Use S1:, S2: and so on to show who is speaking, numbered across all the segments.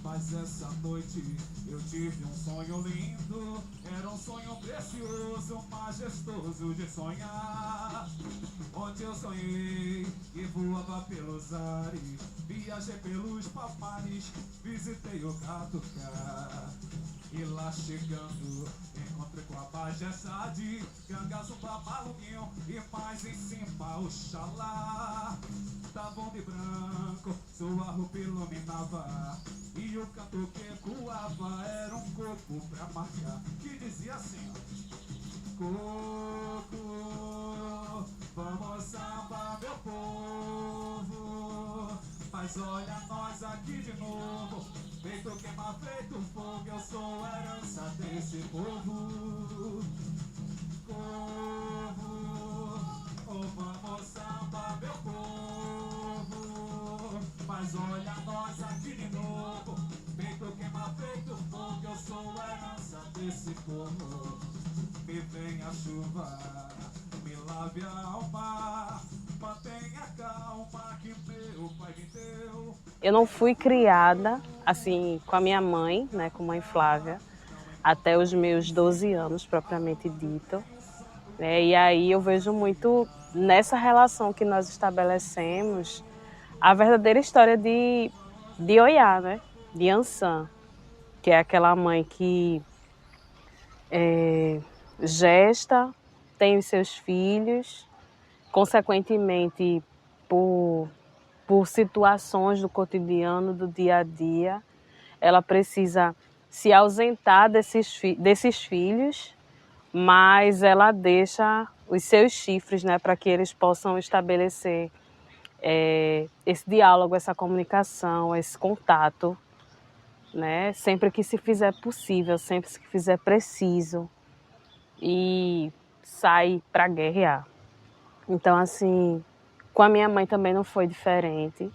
S1: Mas essa noite eu tive um sonho lindo. Era um sonho precioso, majestoso de sonhar. Onde eu sonhei e voava pelos ares. Viajei pelos palmares, visitei o Catucá. E lá chegando, encontrei com a Bajessade, Cangaçuba, Maluquinho e mais em cima Oxalá. Tavam de branco, sua roupa iluminava, e o canto que ecoava era um coco pra marcar, que dizia assim, ó: coco, vamos samba meu povo, mas olha nós aqui de novo, feito queima, feito fogo, eu sou a herança desse povo. Povo, oh, vamos samba meu povo, mas olha nós aqui de novo, feito queima, feito fogo, eu sou a herança desse povo. Me vem a chuva, me lave a alma, mantenha calma que meu pai me deu.
S2: Eu não fui criada assim com a minha mãe, né, com a mãe Flávia, até os meus 12 anos, propriamente dito. E aí eu vejo muito nessa relação que nós estabelecemos a verdadeira história de Oiá, né? De Ançã, que é aquela mãe que gesta, tem os seus filhos, consequentemente, por situações do cotidiano, do dia a dia, ela precisa se ausentar desses filhos, mas ela deixa os seus chifres, né, para que eles possam estabelecer esse diálogo, essa comunicação, esse contato, né, sempre que se fizer possível, sempre que fizer preciso, e sai para guerrear. Então, assim, com a minha mãe também não foi diferente.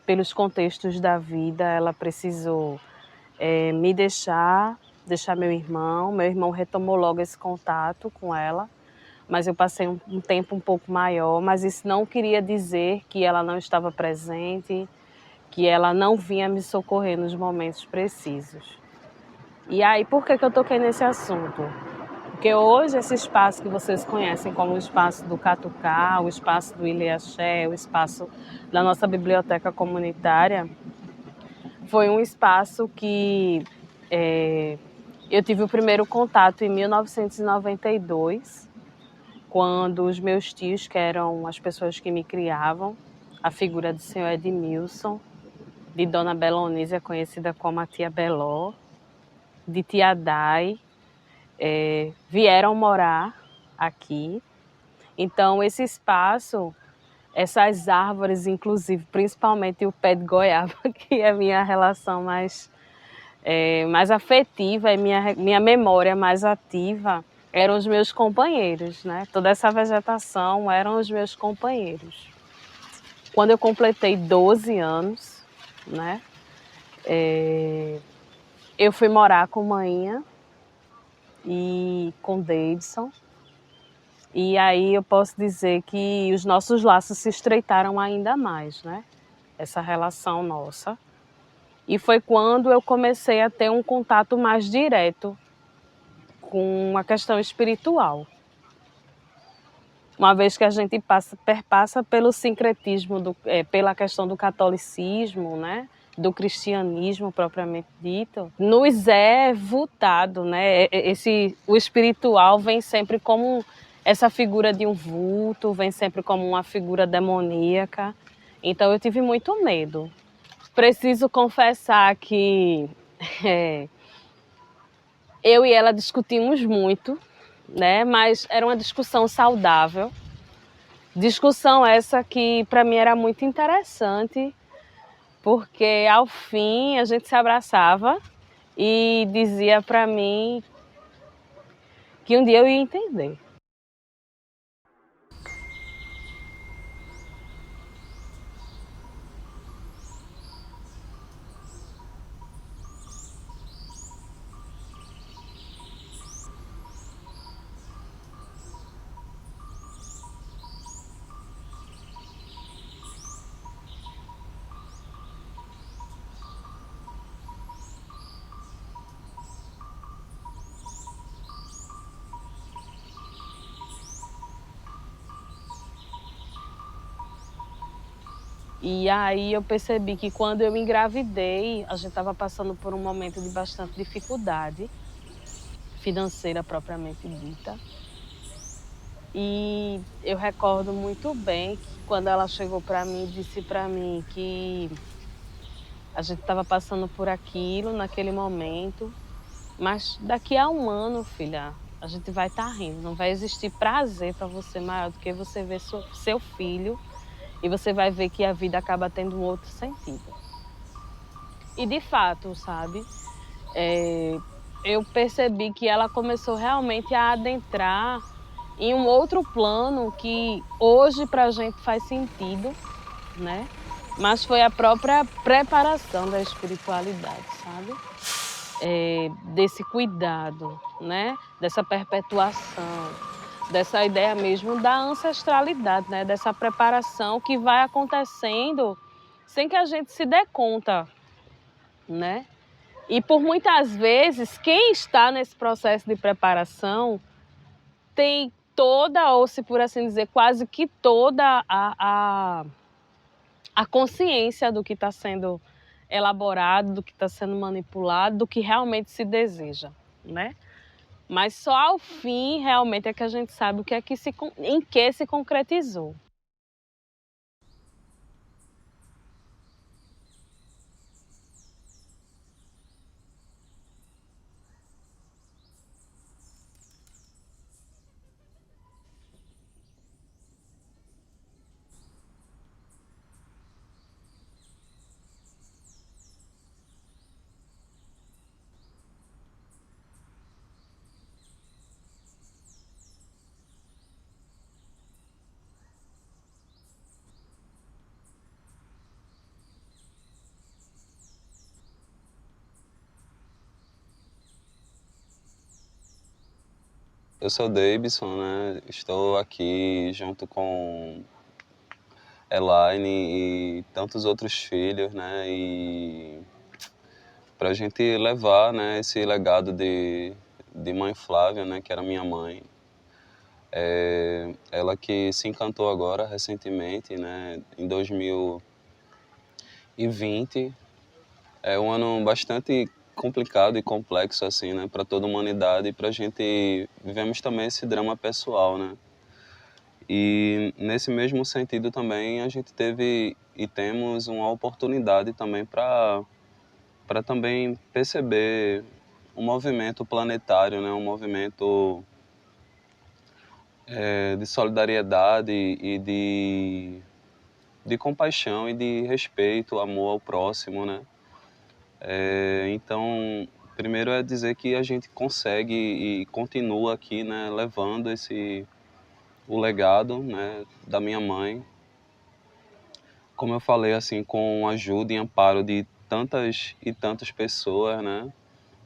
S2: Pelos contextos da vida, ela precisou me deixar meu irmão. Meu irmão retomou logo esse contato com ela, mas eu passei um tempo um pouco maior. Mas isso não queria dizer que ela não estava presente, que ela não vinha me socorrer nos momentos precisos. E aí, por que eu toquei nesse assunto? Porque hoje esse espaço que vocês conhecem como o espaço do Catucá, o espaço do Ilhaxé, o espaço da nossa biblioteca comunitária, foi um espaço que eu tive o primeiro contato em 1992, quando os meus tios, que eram as pessoas que me criavam, a figura do senhor Edmilson, de Dona Belonísia, conhecida como a tia Beló, de tia Dai, vieram morar aqui. Então, esse espaço, essas árvores, inclusive, principalmente o pé de goiaba, que é a minha relação mais afetiva, e minha memória mais ativa, eram os meus companheiros, né? Toda essa vegetação eram os meus companheiros. Quando eu completei 12 anos, né? Eu fui morar com Mainha e com Davidson. E aí eu posso dizer que os nossos laços se estreitaram ainda mais, né? Essa relação nossa. E foi quando eu comecei a ter um contato mais direto com a questão espiritual. Uma vez que a gente perpassa pelo sincretismo, pela questão do catolicismo, né? Do cristianismo propriamente dito, nos é vultado, né? O espiritual vem sempre como essa figura de um vulto, vem sempre como uma figura demoníaca. Então eu tive muito medo. Preciso confessar que eu e ela discutimos muito, né? Mas era uma discussão saudável. Discussão essa que para mim era muito interessante, porque ao fim a gente se abraçava e dizia para mim que um dia eu ia entender. E aí eu percebi que quando eu engravidei, a gente estava passando por um momento de bastante dificuldade financeira propriamente dita. E eu recordo muito bem que quando ela chegou para mim e disse para mim que a gente estava passando por aquilo naquele momento, mas daqui a um ano, filha, a gente vai estar rindo, não vai existir prazer para você maior do que você ver seu filho e você vai ver que a vida acaba tendo um outro sentido. E de fato, sabe, eu percebi que ela começou realmente a adentrar em um outro plano que hoje para a gente faz sentido, né? Mas foi a própria preparação da espiritualidade, sabe? Desse cuidado, né? Dessa perpetuação, dessa ideia mesmo da ancestralidade, né? Dessa preparação que vai acontecendo sem que a gente se dê conta, né? E por muitas vezes, quem está nesse processo de preparação tem toda, ou se por assim dizer, quase que toda a consciência do que está sendo elaborado, do que está sendo manipulado, do que realmente se deseja, né? Mas só ao fim realmente é que a gente sabe o que é que em que se concretizou.
S3: Eu sou Davidson, né? Estou aqui junto com Elaine e tantos outros filhos, né? E para a gente levar, né, esse legado de mãe Flávia, né, que era minha mãe. Ela que se encantou agora recentemente, né, em 2020. É um ano bastante complicado e complexo assim, né, para toda a humanidade e para a gente vivemos também esse drama pessoal, né? E nesse mesmo sentido também a gente teve e temos uma oportunidade também para também perceber um movimento planetário, né? Um movimento de solidariedade e de compaixão e de respeito, amor ao próximo, né? Então, primeiro é dizer que a gente consegue e continua aqui, né? Levando o legado, né? Da minha mãe. Como eu falei, assim, com ajuda e amparo de tantas e tantas pessoas, né?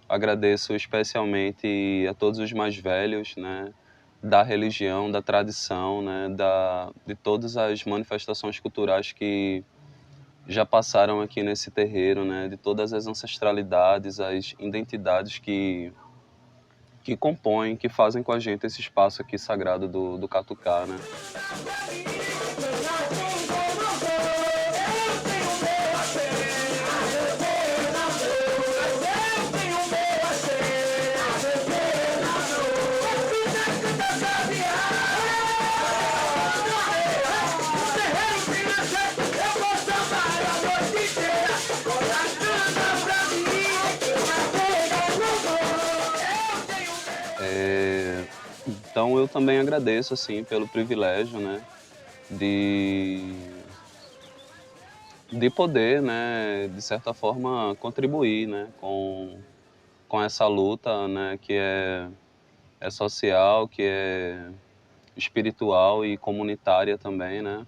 S3: Agradeço especialmente a todos os mais velhos, né? Da religião, da tradição, né? De todas as manifestações culturais que já passaram aqui nesse terreiro, né? De todas as ancestralidades, as identidades que compõem, que fazem com a gente esse espaço aqui sagrado do Catucá, né? Então eu também agradeço assim pelo privilégio, né, de poder, né, de certa forma contribuir, né, com essa luta, né, que é social, que é espiritual e comunitária também, né?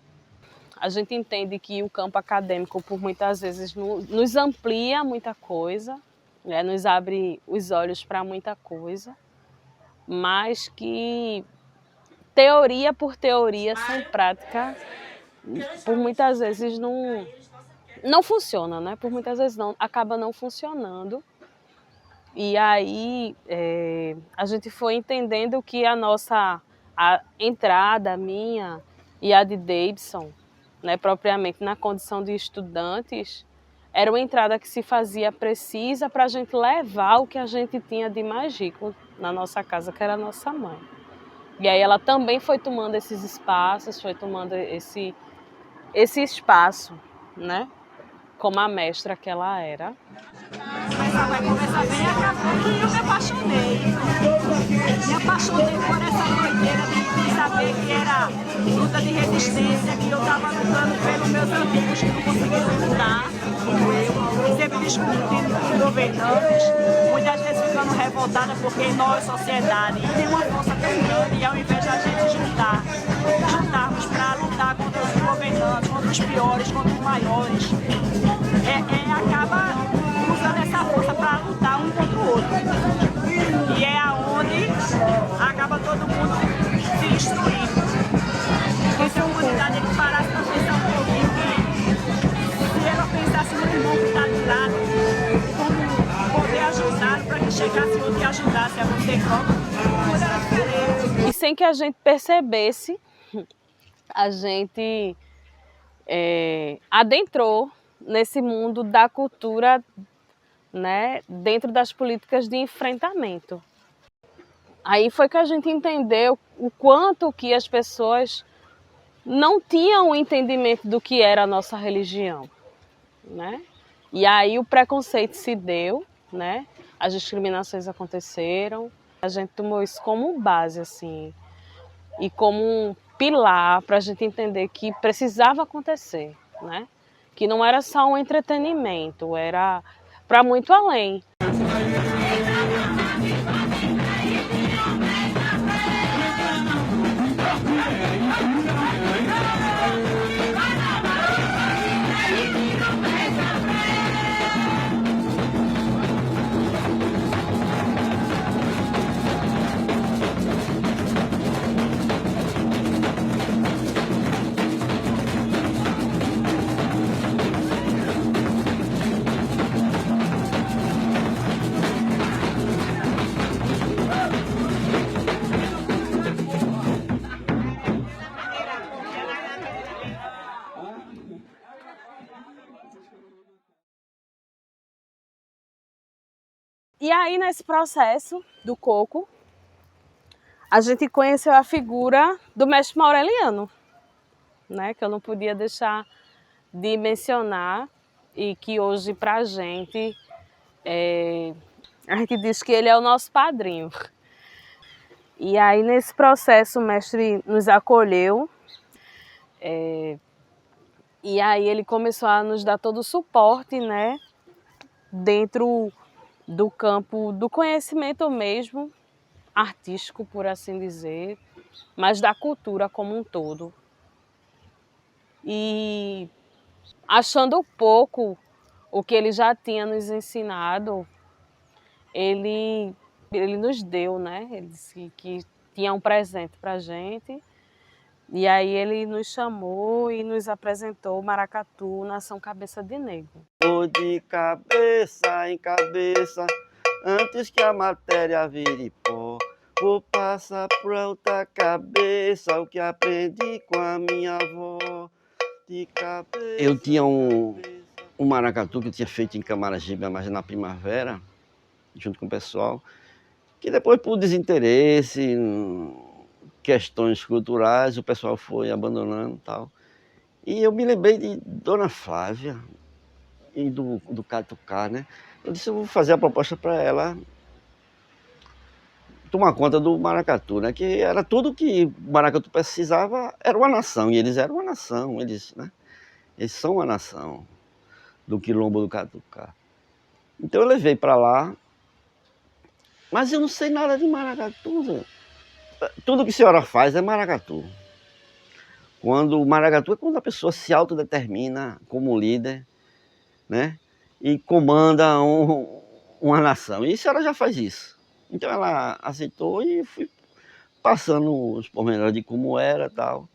S2: A gente entende que o campo acadêmico, por muitas vezes, nos amplia muita coisa, né? Nos abre os olhos para muita coisa, mas que teoria por teoria, sem prática, por muitas vezes não funciona, né? Por muitas vezes não, acaba não funcionando. E aí a gente foi entendendo que a entrada, a minha e a de Davidson, né, propriamente na condição de estudantes, era uma entrada que se fazia precisa para a gente levar o que a gente tinha de mais rico na nossa casa, que era a nossa mãe. E aí ela também foi tomando esses espaços, foi tomando esse espaço, né? Como a mestra que ela era.
S4: Vai começar bem, acabou e eu me apaixonei. Me apaixonei por essa doideira de saber que era luta de resistência, que eu estava lutando pelos meus amigos que não conseguiram lutar, como eu, sempre discutindo com governantes, muitas vezes ficando revoltada porque nós, sociedade, tem uma força tão grande e ao invés da gente juntarmos para lutar contra os governantes, contra os piores, contra os maiores, acaba usando essa força para lutar um contra o outro. E é aonde acaba todo mundo se destruindo. Porque se a humanidade parasse para pensar um pouquinho, que se ela pensasse no irmão que está de lado, como poder ajudar para que chegasse outro e ajudasse a você próprio, tudo era diferente.
S2: E sem que a gente percebesse, a gente adentrou nesse mundo da cultura, né, dentro das políticas de enfrentamento. Aí foi que a gente entendeu o quanto que as pessoas não tinham o entendimento do que era a nossa religião, né? E aí o preconceito se deu, né? As discriminações aconteceram. A gente tomou isso como base, assim, e como um pilar para a gente entender que precisava acontecer, né? Que não era só um entretenimento, era para muito além. E aí, nesse processo do coco, a gente conheceu a figura do mestre Maureliano, né? Que eu não podia deixar de mencionar e que hoje, para a gente diz que ele é o nosso padrinho. E aí, nesse processo, o mestre nos acolheu e aí ele começou a nos dar todo o suporte, né? Dentro do campo do conhecimento mesmo, artístico, por assim dizer, mas da cultura como um todo. E achando pouco o que ele já tinha nos ensinado, ele nos deu, né? Ele disse que tinha um presente para a gente. E aí ele nos chamou e nos apresentou o maracatu, Nação Cabeça de Negro.
S5: Vou de cabeça em cabeça, antes que a matéria vire pó. Vou passar pra outra cabeça o que aprendi com a minha avó. De cabeça. Eu tinha um maracatu que eu tinha feito em Camaragibe, mas na primavera, junto com o pessoal, que depois, por desinteresse, questões culturais, o pessoal foi abandonando e tal. E eu me lembrei de Dona Flávia e do Catucá, né? Eu disse, eu vou fazer a proposta para ela tomar conta do maracatu, né? Que era tudo que o maracatu precisava, era uma nação, e eles eram uma nação, eles são uma nação do quilombo do Catucá. Então eu levei para lá, mas eu não sei nada de maracatu, né? Tudo que a senhora faz é maracatu. O maracatu é quando a pessoa se autodetermina como líder, né? E comanda uma nação. E a senhora já faz isso. Então ela aceitou e fui passando os pormenores de como era e tal.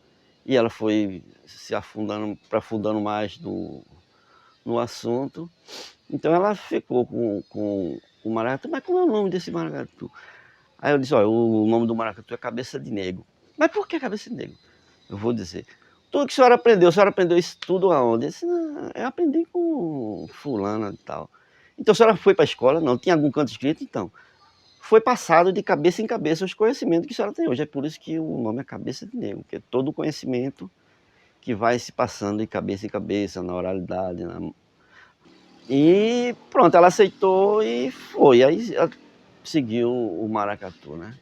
S5: E ela foi se aprofundando mais no assunto. Então ela ficou com o maracatu. Mas como é o nome desse maracatu? Aí eu disse, olha, o nome do maracatu é Cabeça de Negro. Mas por que Cabeça de Negro? Eu vou dizer, tudo que a senhora aprendeu isso tudo aonde? Eu disse, não, eu aprendi com fulana e tal. Então a senhora foi para a escola? Não, tinha algum canto escrito? Então, foi passado de cabeça em cabeça os conhecimentos que a senhora tem hoje. É por isso que o nome é Cabeça de Negro, porque é todo o conhecimento que vai se passando de cabeça em cabeça, na oralidade. E pronto, ela aceitou e foi. Aí ela seguiu o maracatu, né?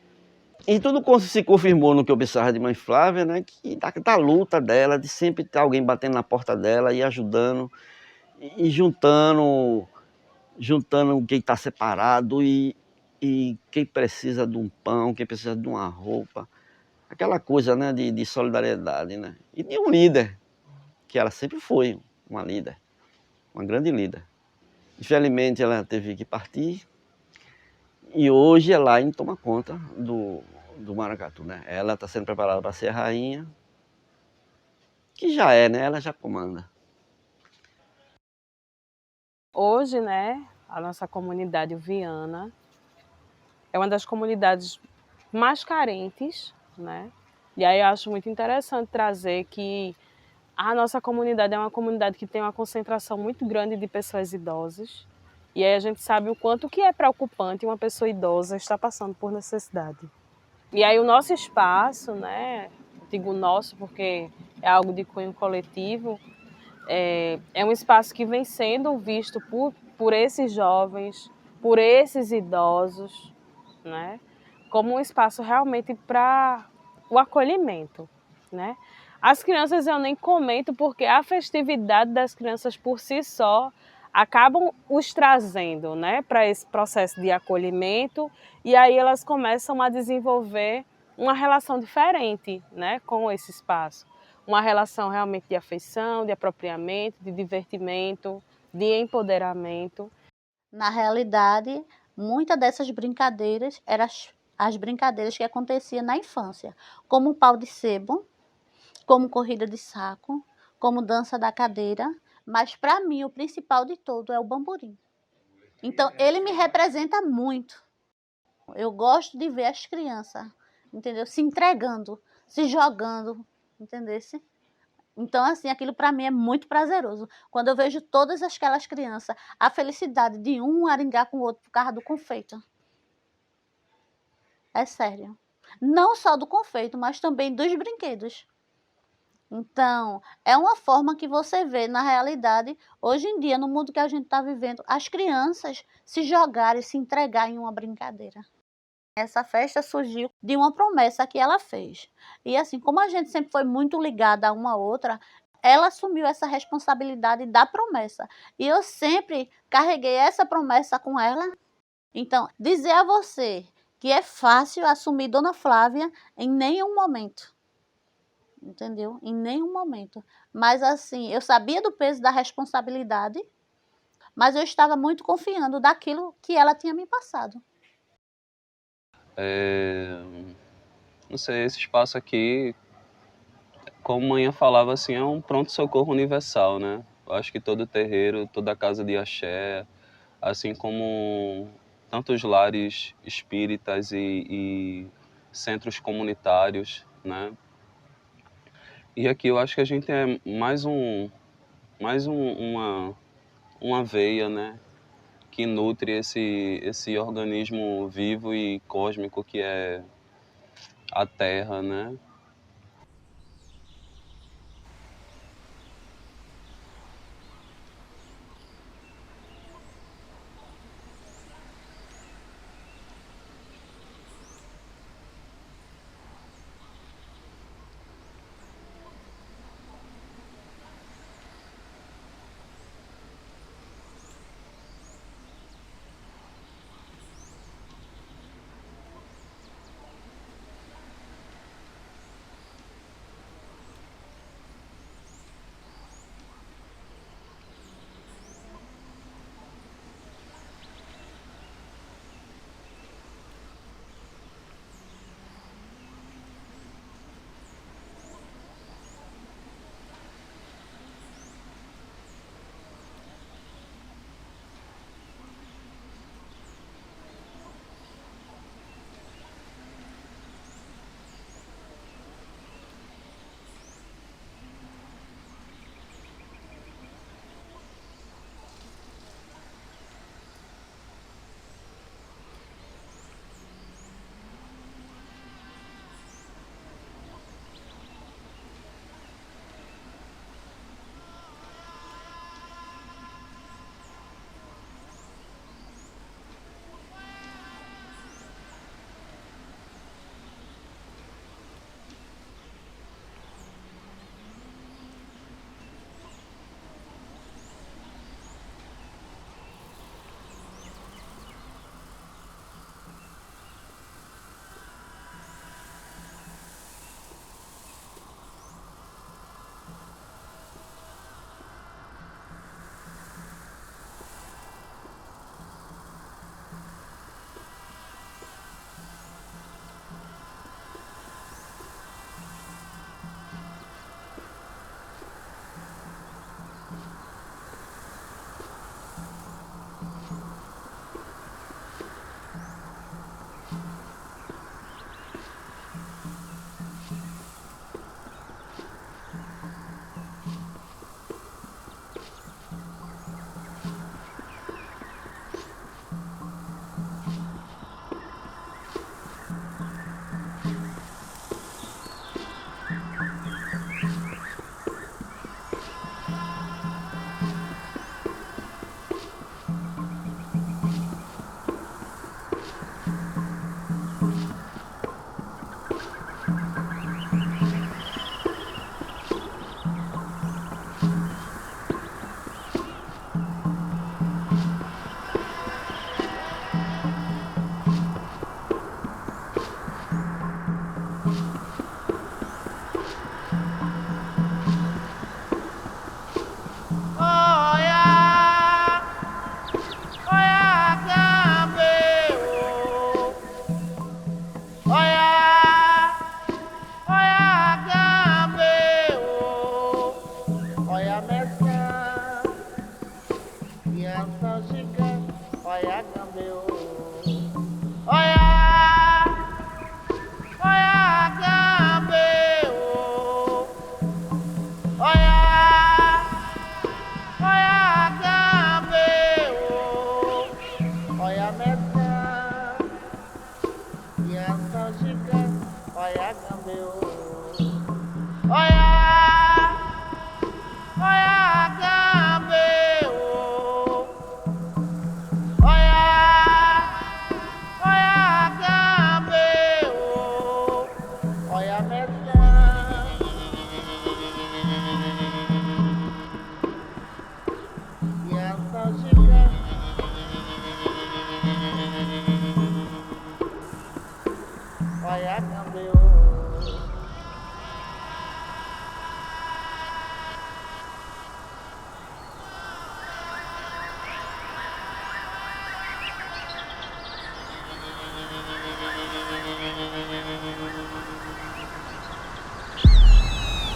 S5: E tudo se confirmou no que eu observava de mãe Flávia, né? Que da luta dela, de sempre ter alguém batendo na porta dela e ajudando, e juntando quem está separado e quem precisa de um pão, quem precisa de uma roupa. Aquela coisa, né, de solidariedade, né? E de um líder, que ela sempre foi uma líder, uma grande líder. Infelizmente ela teve que partir e hoje Elaine toma conta do maracatu, né? Ela está sendo preparada para ser a rainha, que já é, né? Ela já comanda.
S2: Hoje, né, a nossa comunidade Viana é uma das comunidades mais carentes, né? E aí eu acho muito interessante trazer que a nossa comunidade é uma comunidade que tem uma concentração muito grande de pessoas idosas. E aí a gente sabe o quanto que é preocupante uma pessoa idosa estar passando por necessidade. E aí o nosso espaço, né, digo nosso porque é algo de cunho coletivo, é um espaço que vem sendo visto por esses jovens, por esses idosos, né, como um espaço realmente para o acolhimento, né? As crianças eu nem comento porque a festividade das crianças por si só acabam os trazendo, né, para esse processo de acolhimento e aí elas começam a desenvolver uma relação diferente, né, com esse espaço. Uma relação realmente de afeição, de apropriamento, de divertimento, de empoderamento.
S6: Na realidade, muitas dessas brincadeiras eram as brincadeiras que aconteciam na infância, como pau de sebo, como corrida de saco, como dança da cadeira, mas para mim o principal de todo é o bamborim. Então ele me representa muito. Eu gosto de ver as crianças, entendeu? Se entregando, se jogando, entendeu? Então, assim, aquilo para mim é muito prazeroso. Quando eu vejo todas aquelas crianças, a felicidade de um aringar com o outro por causa do confeito. É sério. Não só do confeito, mas também dos brinquedos. Então, é uma forma que você vê, na realidade, hoje em dia, no mundo que a gente está vivendo, as crianças se jogarem, se entregarem em uma brincadeira. Essa festa surgiu de uma promessa que ela fez. E assim, como a gente sempre foi muito ligada a uma outra, ela assumiu essa responsabilidade da promessa. E eu sempre carreguei essa promessa com ela. Então, dizer a você que é fácil assumir Dona Flávia em nenhum momento. Entendeu? Em nenhum momento. Mas assim, eu sabia do peso da responsabilidade, mas eu estava muito confiando daquilo que ela tinha me passado.
S3: Não sei, esse espaço aqui, como manhã falava assim, é um pronto-socorro universal, né? Eu acho que todo terreiro, toda casa de axé, assim como tantos lares espíritas e centros comunitários, né? E aqui eu acho que a gente é uma veia, né? Que nutre esse organismo vivo e cósmico que é a Terra, né?
S7: olha Gambeu, olha Gambeu, olha Gambeu, olha Messã, e essa gigante. Olha Gambeu.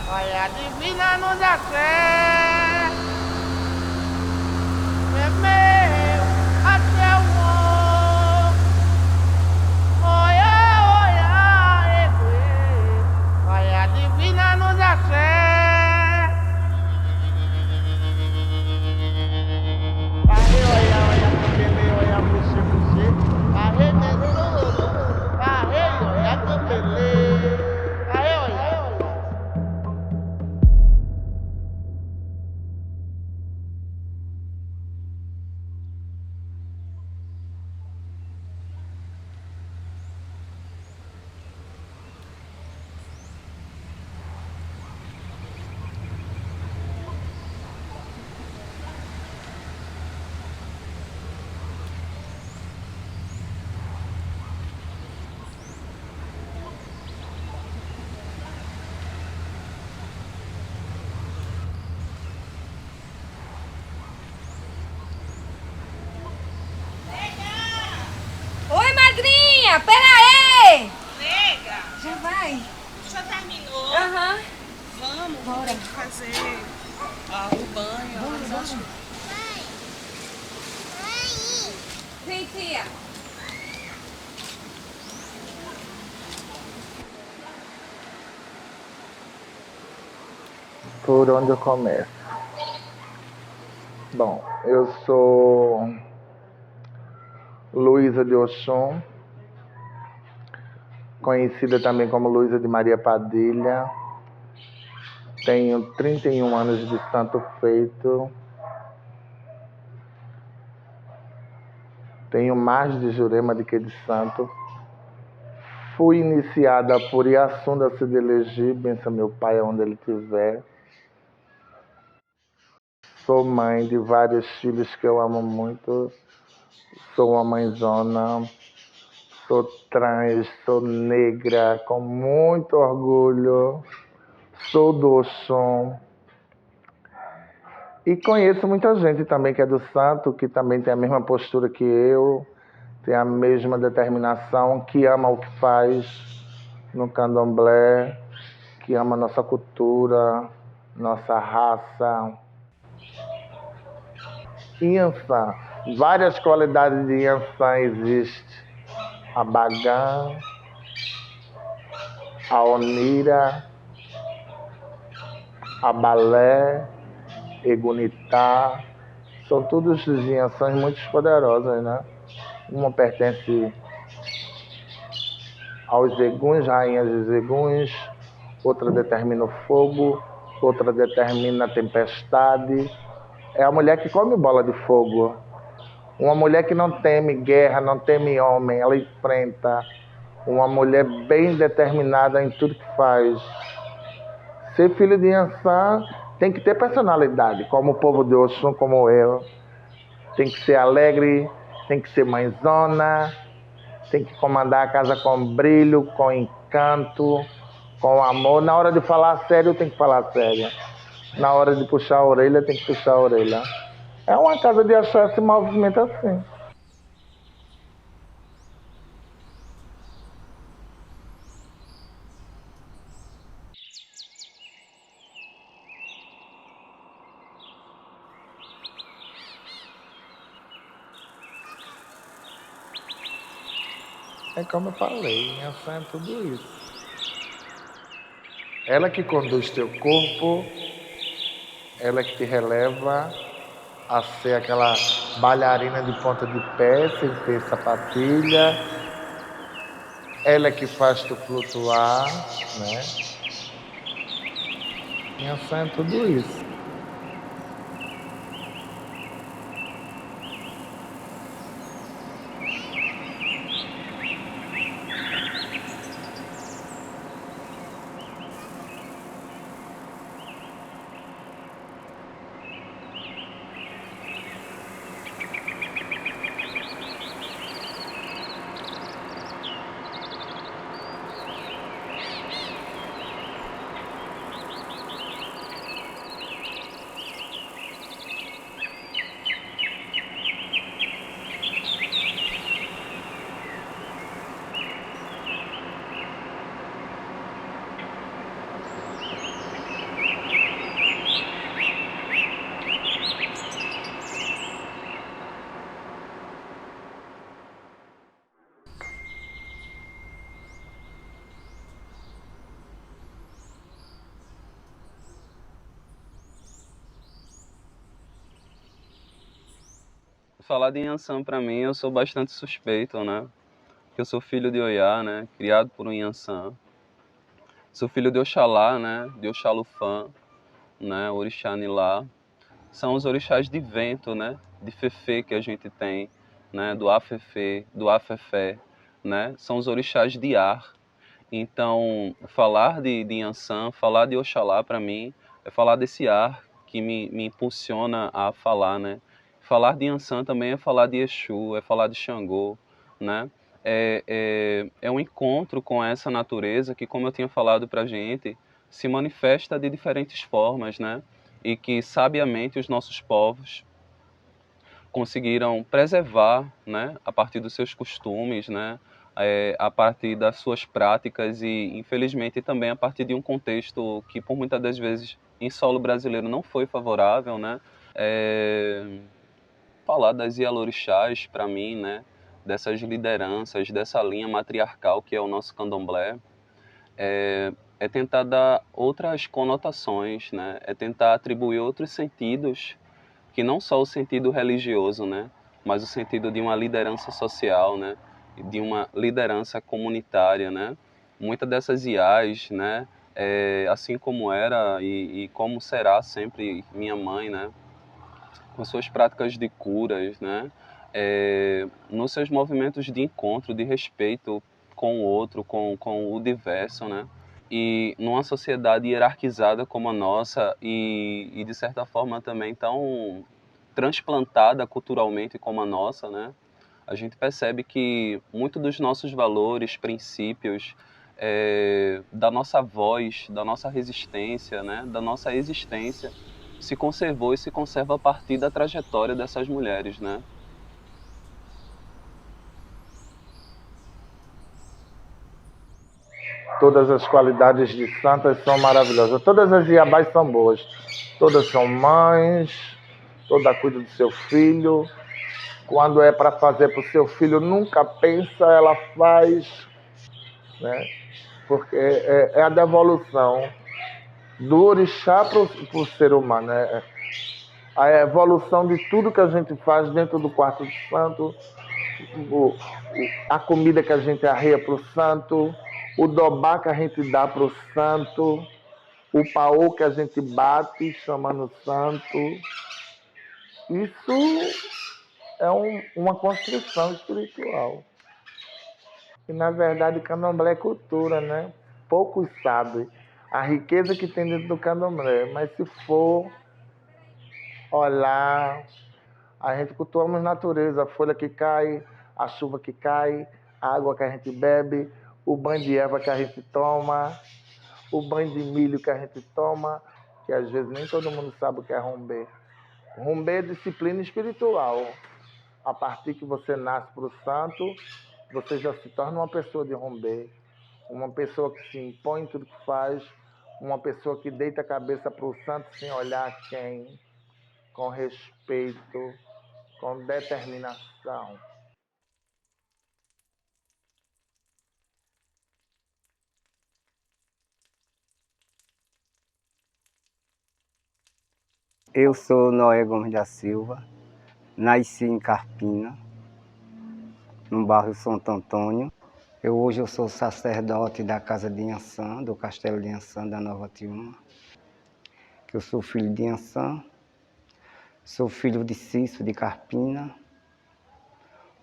S7: Olha a divina nos axé, é meu axé o amor. Olha, olha a divina nos axé. Arre, olha, cabelo, olha, puxê, arre, tesouro, arre, olha, cabelo, arre, olha.
S8: Oi, madrinha, pera aí!
S9: Nega,
S8: Já vai?
S9: já terminou?
S8: Aham.
S9: Vamos,
S8: Bora.
S9: tem que fazer o banho.
S8: Bora. Vem, tia.
S7: Por onde eu começo? Bom, eu sou Luísa de Oxum, conhecida também como Luísa de Maria Padilha. Tenho 31 anos de santo feito. Tenho mais de jurema do que de santo. Fui iniciada por Iaçunda Cidelegi, bença meu pai onde ele estiver. Sou mãe de vários filhos que eu amo muito. Sou uma mãezona. Sou trans, sou negra, com muito orgulho. Sou do Oxum. E conheço muita gente também que é do santo, que também tem a mesma postura que eu, tem a mesma determinação, que ama o que faz no candomblé, que ama nossa cultura, nossa raça. Inhansã, várias qualidades de Inhansã existem. A Bagã, a Onira, a Balé, Egunitá, são todas inhansãs muito poderosas, né? Uma pertence aos eguns, rainhas dos eguns, outra determina o fogo, outra determina a tempestade. É a mulher que come bola de fogo. Uma mulher que não teme guerra, não teme homem, ela enfrenta. Uma mulher bem determinada em tudo que faz. Ser filho de Inhansã tem que ter personalidade, como o povo de Oxum, como eu. Tem que ser alegre, tem que ser mãezona, tem que comandar a casa com brilho, com encanto, com amor. Na hora de falar sério, tem que falar sério. Na hora de puxar a orelha, tem que puxar a orelha. É uma casa de axé que se movimenta assim. É como eu falei, Inhansã é tudo isso. Ela que conduz teu corpo, ela que te releva a ser aquela bailarina de ponta de pé, sem ter sapatilha, Ela é que faz tu flutuar, né? Inhansã é tudo isso.
S3: Falar de Inhansã para mim, eu sou bastante suspeito, né? Porque eu sou filho de Oiá, né? Criado por um Inhansã. Sou filho de Oxalá, né? De Oxalufã, né? Orixá Nilá. São os orixás de vento, né? De Fefê que a gente tem, né? Do Afefê, do Afefé, né? São os orixás de ar. Então, falar de Inhansã, falar de Oxalá para mim é falar desse ar que me impulsiona a falar, né? Falar de Inhansã também é falar de Exu, é falar de Xangô, né? É um encontro com essa natureza que, como eu tinha falado para a gente, se manifesta de diferentes formas, né? E que, sabiamente, os nossos povos conseguiram preservar, né, a partir dos seus costumes, né, a partir das suas práticas e, infelizmente, também a partir de um contexto que, por muitas das vezes, em solo brasileiro não foi favorável, né, falar das Ialorixás, para mim, né, dessas lideranças, dessa linha matriarcal que é o nosso candomblé, é tentar dar outras conotações, né, é tentar atribuir outros sentidos que não só o sentido religioso, né, mas o sentido de uma liderança social, né, de uma liderança comunitária, né. Muitas dessas IAs, né, assim como era e como será sempre minha mãe, né, com suas práticas de curas, né, nos seus movimentos de encontro, de respeito com o outro, com o diverso, né, e numa sociedade hierarquizada como a nossa e de certa forma também tão transplantada culturalmente como a nossa, né? A gente percebe que muito dos nossos valores, princípios, da nossa voz, da nossa resistência, né? Da nossa existência, se conservou e se conserva a partir da trajetória dessas mulheres, né?
S7: Todas as qualidades de santas são maravilhosas. Todas as Iabás são boas. Todas são mães, toda cuida do seu filho. Quando é para fazer para o seu filho, nunca pensa, ela faz, né? Porque é a devolução do orixá para o ser humano. É a evolução de tudo que a gente faz dentro do quarto do santo, a comida que a gente arreia para o santo, o dobá que a gente dá para o santo, o paô que a gente bate chamando o santo. Isso é uma construção espiritual. E, na verdade, candomblé é cultura, né? Poucos sabem a riqueza que tem dentro do candomblé. Mas se for olhar, a gente cultuamos natureza, a folha que cai, a chuva que cai, a água que a gente bebe, o banho de erva que a gente toma, o banho de milho que a gente toma, que às vezes nem todo mundo sabe o que é rombê. Rombê é disciplina espiritual. A partir que você nasce para o santo, você já se torna uma pessoa de rombê, uma pessoa que se impõe em tudo que faz, uma pessoa que deita a cabeça para o santo sem olhar quem, com respeito, com determinação.
S10: Eu sou Noé Gomes da Silva, nasci em Carpina, no bairro Santo Antônio. Hoje eu sou sacerdote da casa de Inhaçã, do Castelo de Inhaçã, da Nova Tiúma. Eu sou filho de Inhaçã, sou filho de Cício, de Carpina.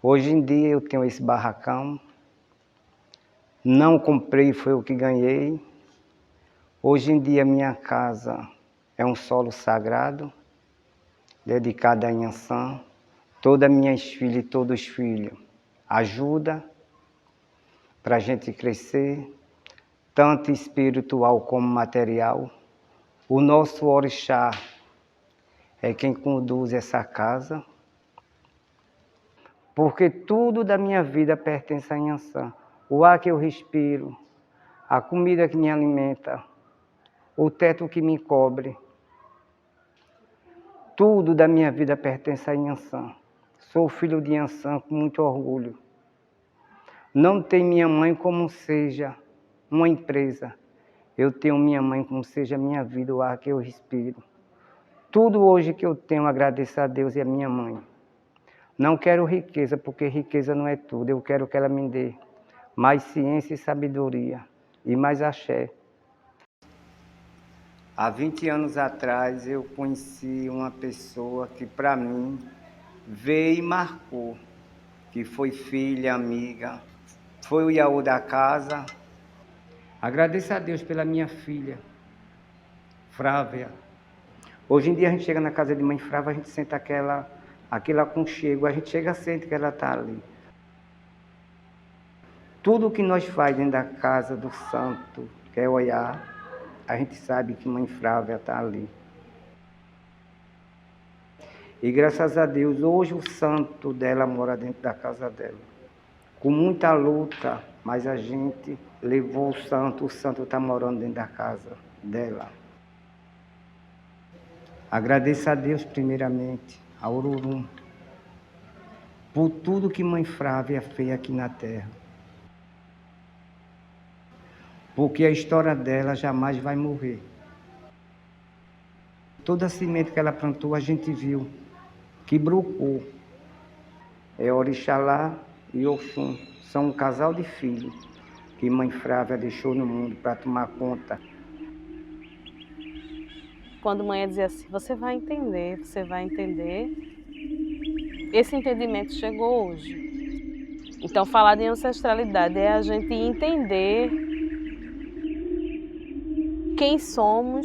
S10: Hoje em dia eu tenho esse barracão. Não comprei, foi o que ganhei. Hoje em dia minha casa é um solo sagrado, dedicado a Inhaçã. Todas minhas filhas e todos os filhos ajudam para a gente crescer, tanto espiritual como material. O nosso orixá é quem conduz essa casa, porque tudo da minha vida pertence a Inhaçã. O ar que eu respiro, a comida que me alimenta, o teto que me cobre, tudo da minha vida pertence a Inhaçã. Sou filho de Inhaçã com muito orgulho. Não tenho minha mãe como seja uma empresa. Eu tenho minha mãe como seja a minha vida, o ar que eu respiro. Tudo hoje que eu tenho, agradeço a Deus e a minha mãe. Não quero riqueza, porque riqueza não é tudo. Eu quero que ela me dê mais ciência e sabedoria e mais axé. Há 20 anos atrás eu conheci uma pessoa que para mim veio e marcou, que foi filha, amiga, foi o Iaú da casa. Agradeço a Deus pela minha filha, Frávia. Hoje em dia a gente chega na casa de mãe Frávia, a gente sente aquele aconchego, a gente chega e sente que ela está ali. Tudo que nós faz dentro da casa do santo, que é olhar, a gente sabe que mãe Frávia está ali. E graças a Deus, hoje o santo dela mora dentro da casa dela. Com muita luta, mas a gente levou o santo está morando dentro da casa dela. Agradeço a Deus primeiramente, a Ururum, por tudo que mãe Frávia fez aqui na terra. Porque a história dela jamais vai morrer. Toda a semente que ela plantou, a gente viu que brocou. É Orixalá e Oxum, são um casal de filhos que mãe Frávia deixou no mundo para tomar conta.
S2: Quando mãe dizia assim, você vai entender, você vai entender. Esse entendimento chegou hoje. Então falar de ancestralidade é a gente entender quem somos,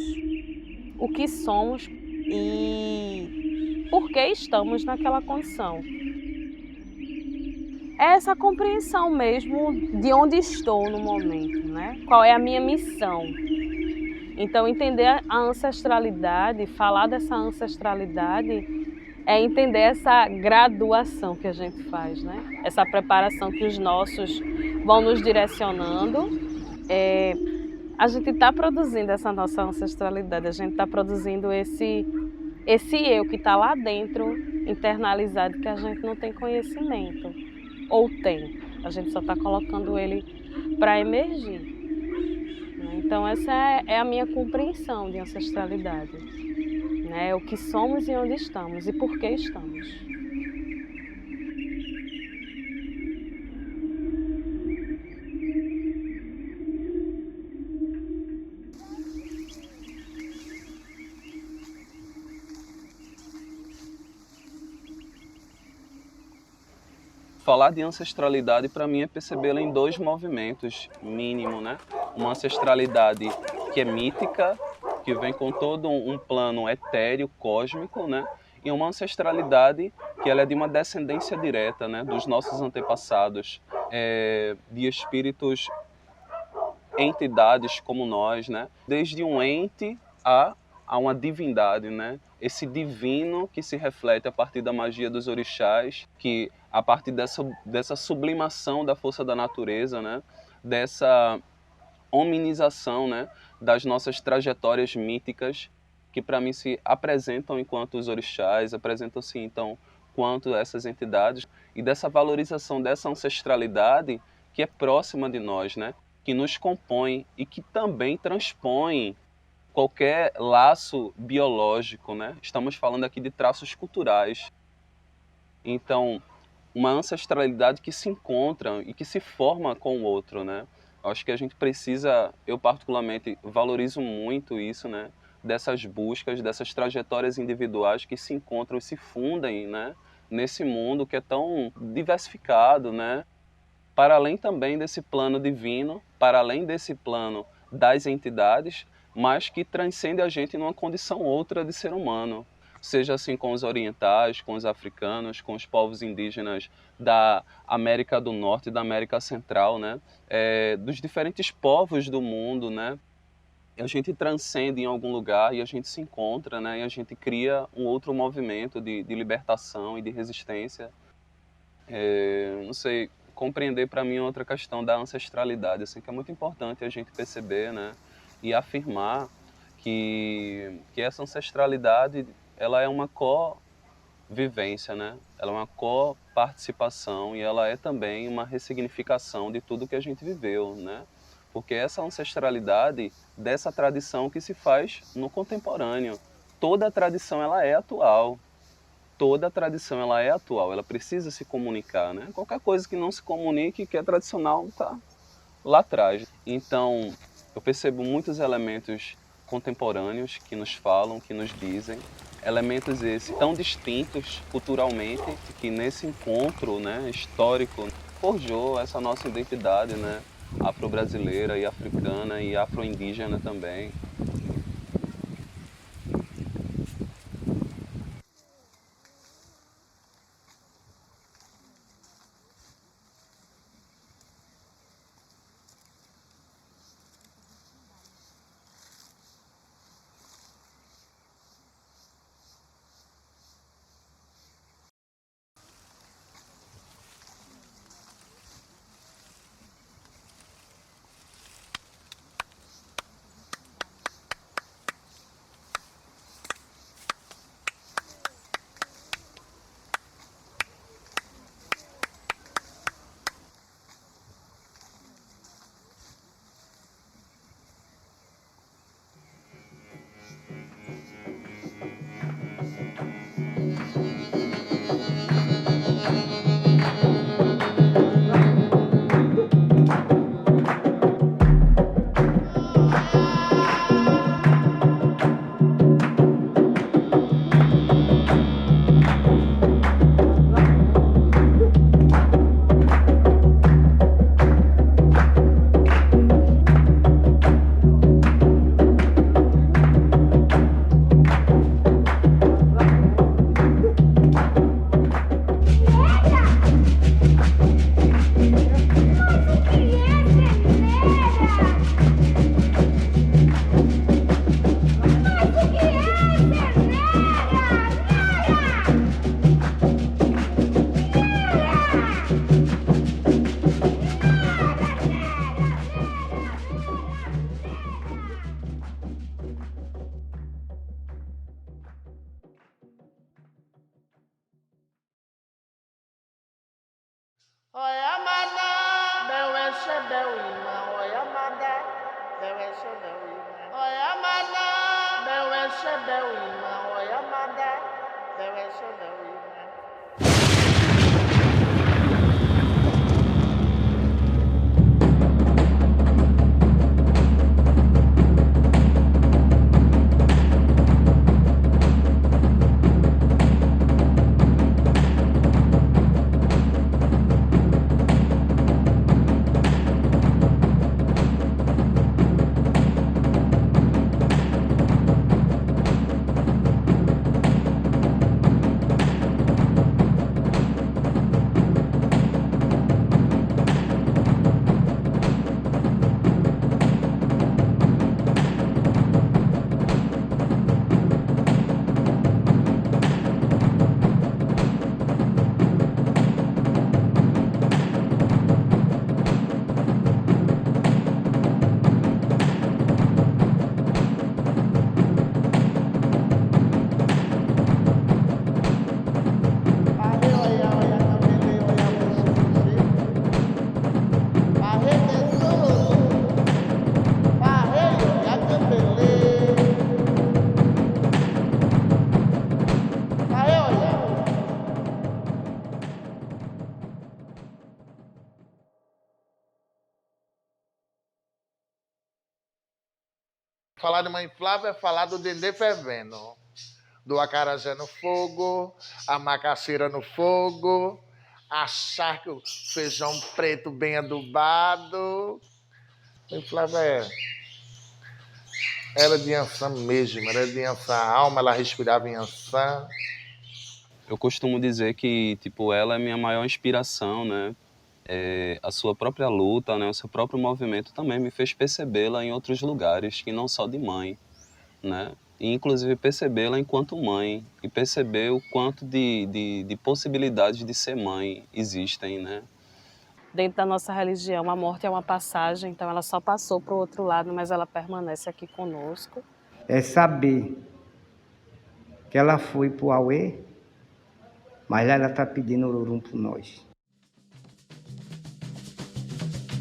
S2: o que somos e por que estamos naquela condição. É essa compreensão mesmo de onde estou no momento, né? Qual é a minha missão. Então entender a ancestralidade, falar dessa ancestralidade, é entender essa graduação que a gente faz, né? Essa preparação que os nossos vão nos direcionando. A gente está produzindo essa nossa ancestralidade, a gente está produzindo esse eu que está lá dentro, internalizado, que a gente não tem conhecimento. Ou tem, a gente só está colocando ele para emergir. Então essa é a minha compreensão de ancestralidade. Né? O que somos e onde estamos e por que estamos.
S3: Falar de ancestralidade para mim é percebê-la em dois movimentos mínimo, né? Uma ancestralidade que é mítica, que vem com todo um plano etéreo, cósmico, né? E uma ancestralidade que ela é de uma descendência direta, né? Dos nossos antepassados, de espíritos, entidades como nós, né? Desde um ente a uma divindade, né? Esse divino que se reflete a partir da magia dos orixás, que a partir dessa sublimação da força da natureza, né? Dessa hominização, né? Das nossas trajetórias míticas, que para mim se apresentam enquanto os orixás, apresentam-se então quanto essas entidades, e dessa valorização dessa ancestralidade que é próxima de nós, né? Que nos compõe e que também transpõe qualquer laço biológico, né? Estamos falando aqui de traços culturais. Então, uma ancestralidade que se encontra e que se forma com o outro, né? Eu acho que a gente precisa, eu particularmente valorizo muito isso, né? Dessas buscas, dessas trajetórias individuais que se encontram e se fundem, né? Nesse mundo que é tão diversificado, né? Para além também desse plano divino, para além desse plano das entidades, mas que transcende a gente numa condição outra de ser humano. Seja assim com os orientais, com os africanos, com os povos indígenas da América do Norte e da América Central, né? Dos diferentes povos do mundo, né? A gente transcende em algum lugar e a gente se encontra, né? E a gente cria um outro movimento de libertação e de resistência. Não sei, compreender para mim outra questão da ancestralidade, assim, que é muito importante a gente perceber, né? E afirmar que essa ancestralidade ela é uma co-vivência, né? Ela é uma co-participação e ela é também uma ressignificação de tudo que a gente viveu, né? Porque essa ancestralidade dessa tradição que se faz no contemporâneo. Toda a tradição ela é atual. Toda a tradição ela é atual, ela precisa se comunicar, né? Qualquer coisa que não se comunique, que é tradicional, está lá atrás. Então, eu percebo muitos elementos contemporâneos que nos falam, que nos dizem, elementos esses tão distintos culturalmente, que nesse encontro, né, histórico forjou essa nossa identidade, né, afro-brasileira e africana e afro-indígena também.
S7: Falar de Mãe Flávia é falar do dendê fervendo, do acarajé no fogo, a macaxeira no fogo, a charque, o feijão preto bem adubado. Mãe Flávia era de Iansã mesmo, era de Iansã, a alma, ela respirava em Iansã.
S3: Eu costumo dizer que, tipo, ela é minha maior inspiração, né? A sua própria luta, né? O seu próprio movimento também me fez percebê-la em outros lugares, que não só de mãe, né? E, inclusive, percebê-la enquanto mãe e perceber o quanto de possibilidades de ser mãe existem, né?
S2: Dentro da nossa religião, a morte é uma passagem, então ela só passou para o outro lado, mas ela permanece aqui conosco.
S10: É saber que ela foi para o Auê, mas ela está pedindo ururum por nós.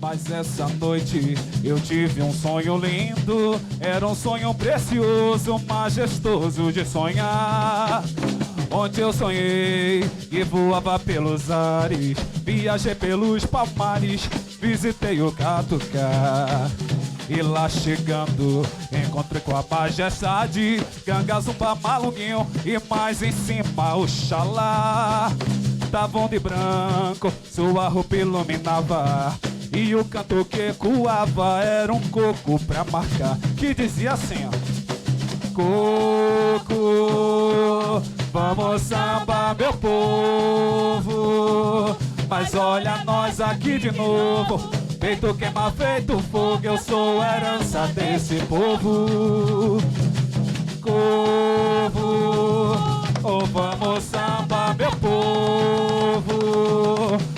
S1: Mas essa noite eu tive um sonho lindo, era um sonho precioso, majestoso de sonhar. Onde eu sonhei e voava pelos ares, viajei pelos palmares, visitei o Catucá. E lá chegando, encontrei com a majestade, Ganga, Zumba, Malunguinho e mais em cima Oxalá. Tavam de branco, sua roupa iluminava, e o canto que ecoava era um coco pra marcar, que dizia assim, ó: coco, vamos samba, meu povo, mas olha nós aqui de novo, feito queima, feito fogo, eu sou herança desse povo. Povo, oh, vamos samba, meu povo,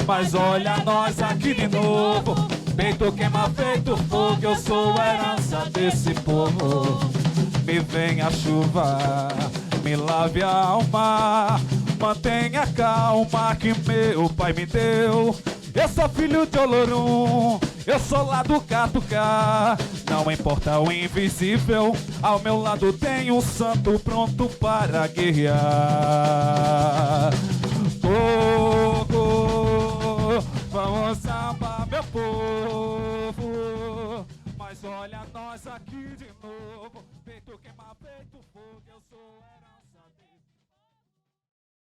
S1: mas olha nós aqui de novo, feito queima, feito fogo, eu sou herança desse povo. Me vem a chuva, me lave a alma, mantenha a calma que meu pai me deu. Eu sou filho de Olorum, eu sou lá do Catucá. Não importa o invisível, ao meu lado tem um santo pronto para guerrear. Povo, vamos samba, meu povo, mas olha nós aqui de novo, feito queima, feito fogo, eu sou herança.